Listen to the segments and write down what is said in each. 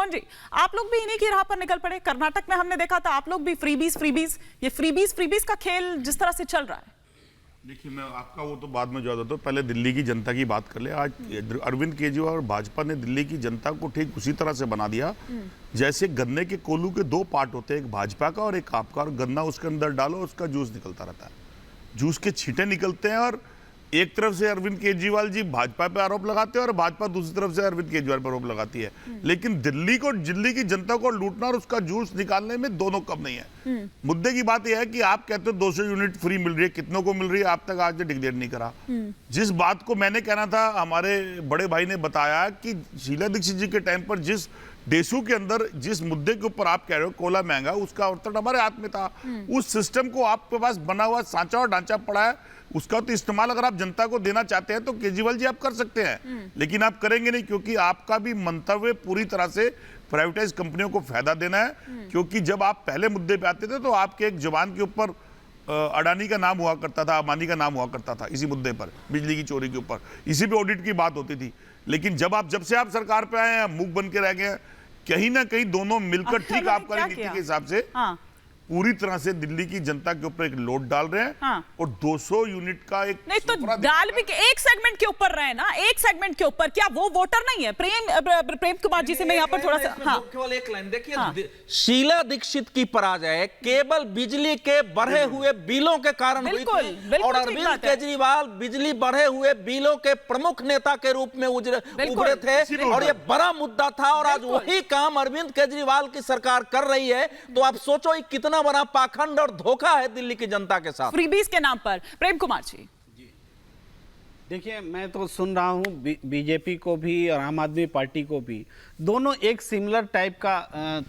चौहान जी, आप लोग भी इन्हीं की राह पर निकल पड़े। कर्नाटक में हमने देखा था आप लोग भी फ्रीबीज, ये फ्रीबीज का खेल जिस तरह से चल रहा है। देखिए, मैं आपका वो तो बाद में ज्यादा, तो पहले दिल्ली की जनता की बात कर ले। आज अरविंद केजरीवाल और भाजपा ने दिल्ली की जनता को ठीक उसी तरह से बना दिया जैसे गन्ने के कोल्हू के दो पार्ट होते हैं, एक भाजपा का और एक आपका, और गन्ना उसके अंदर डालो, उसका जूस निकलता रहता है, जूस के छींटे निकलते हैं। और एक तरफ से अरविंद केजरीवाल जी भाजपा पे आरोप लगाते हैं और भाजपा दूसरी तरफ से अरविंद केजरीवाल पर आरोप लगाती है। लेकिन दिल्ली की जनता को लूटना और उसका जूस निकालने में दोनों कम नहीं है। मुद्दे की बात यह है कि आप कहते हो 200 यूनिट फ्री मिल रही है, कितनों को मिल रही है आप तक आज डिक्लेयर नहीं करा। जिस बात को मैंने कहना था, हमारे बड़े भाई ने बताया कि शीला दीक्षित जी के टाइम पर जिस देशों के अंदर जिस मुद्दे के ऊपर आप कह रहे हो कोयला महंगा, उसका उत्तर हमारे हाथ में था। उस सिस्टम को आपके पास बना हुआ सांचा और ढांचा पड़ा है, उसका तो इस्तेमाल अगर आप जनता को देना चाहते हैं तो केजरीवाल जी आप कर सकते हैं, लेकिन आप करेंगे नहीं, क्योंकि आपका भी मंतव्य पूरी तरह से प्राइवेटाइज कंपनियों को फायदा देना है। क्योंकि जब आप पहले मुद्दे पे आते थे तो आपके एक जवान के ऊपर अडानी का नाम हुआ करता था, अंबानी का नाम हुआ करता था, इसी मुद्दे पर, बिजली की चोरी के ऊपर, इसी पे ऑडिट की बात होती थी। लेकिन जब से आप सरकार पे आए हैं, मूक बन के रह गए, कहीं ना कहीं दोनों मिलकर ठीक आपका नीति के हिसाब से पूरी तरह से दिल्ली की जनता के ऊपर एक लोड डाल रहे हैं। और 200 यूनिट का एक नहीं तो डाल भी एक सेगमेंट के ऊपर रहे ना, एक सेगमेंट के ऊपर, क्या वो वोटर नहीं है? प्रेम कुमार जी से मैं यहाँ पर थोड़ा सा केवल एक लाइन देखिए, शीला दीक्षित की पराजय केवल बिजली के बढ़े हुए बिलों के कारण हुई थी और अरविंद केजरीवाल बिजली बढ़े हुए बिलों के प्रमुख नेता के रूप में उभरे थे और ये बड़ा मुद्दा था। और आज वही काम अरविंद केजरीवाल की सरकार कर रही है, तो आप सोचो ये कितना बड़ा पाखंड और धोखा है दिल्ली की जनता के साथ फ्रीबीज के नाम पर। प्रेम कुमार जी, देखिए, मैं तो सुन रहा हूं बीजेपी को भी और आम आदमी पार्टी को भी, दोनों एक सिमिलर टाइप का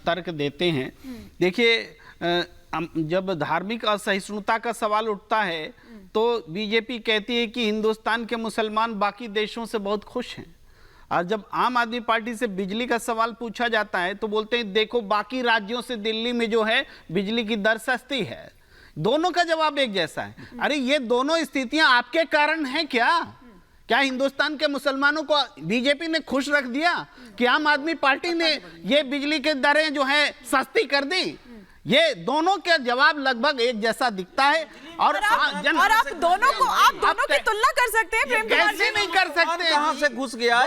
तर्क देते हैं। देखिए, जब धार्मिक असहिष्णुता का सवाल उठता है तो बीजेपी कहती है कि हिंदुस्तान के मुसलमान बाकी देशों से बहुत खुश हैं, और जब आम आदमी पार्टी से बिजली का सवाल पूछा जाता है तो बोलते हैं देखो बाकी राज्यों से दिल्ली में जो है बिजली की दर सस्ती है। दोनों का जवाब एक जैसा है। अरे ये दोनों स्थितियां आपके कारण हैं क्या? क्या हिंदुस्तान के मुसलमानों को बीजेपी ने खुश रख दिया कि आम आदमी पार्टी ने ये बिजली की दरें जो है सस्ती कर दी? ये दोनों का जवाब लगभग एक जैसा दिखता है। और आप दोनों की तुलना कर सकते हैं? प्रेम कुमार जी नहीं कर सकते। कहां से घुस गया?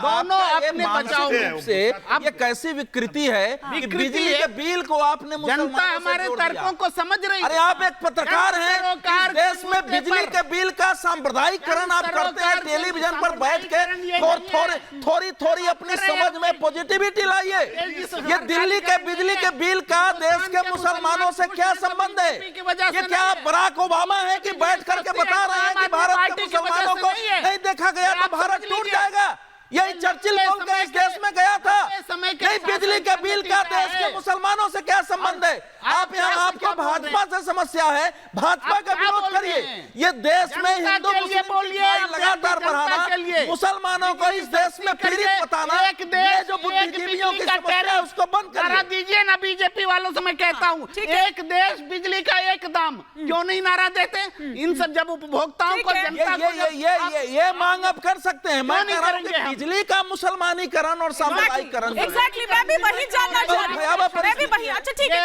दोनों अपने बचाव से ये कैसी विकृति है कि बिजली के बिल को आपने जनता हमारे तर्कों को समझ रही है। अरे आप एक पत्रकार हैं, देश में बिजली के बिल का सांप्रदायिकरण आप करते हैं, टेलीविजन पर बैठ के थोड़ी अपनी समझ में पॉजिटिविटी लाइए। ये दिल्ली के बिजली के बिल का देश के मुसलमानों से क्या संबंध है? ये क्या बराक ओबामा है कि बैठ करके बता रहे हैं कि भारत के मुसलमानों को नहीं देखा गया तो भारत टूट जाएगा? यही चर्चिल बोल के इस देश में गया था। नहीं, बिजली के बिल का देश के मुसलमानों से क्या संबंध है? आप यहाँ, आपको भाजपा से समस्या है, भाजपा का विरोध करिए। ये देश में हिंदू मुस्लिम लगातार बढ़ाना, मुसलमानों को इस देश में पीड़ित बताना, ये जो बुद्धिजीवियों की समस्या है उसको बंद करा दीजिए ना। बीजेपी वालों से मैं कहता हूँ, एक देश बिजली का एक दाम, क्यों नहीं नारा देते? इन सब जब उपभोक्ताओं को, जनता को ये मांग अब कर सकते हैं। मैं कह रहा हूं बिजली का मुसलमानीकरण और सांप्रदायिकरण। एग्जैक्टली, मैं भी वही जानना चाह रही हूँ। अच्छा ठीक है,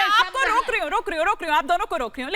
आपको रोक रही हूँ, आप दोनों को रोक रही हूँ।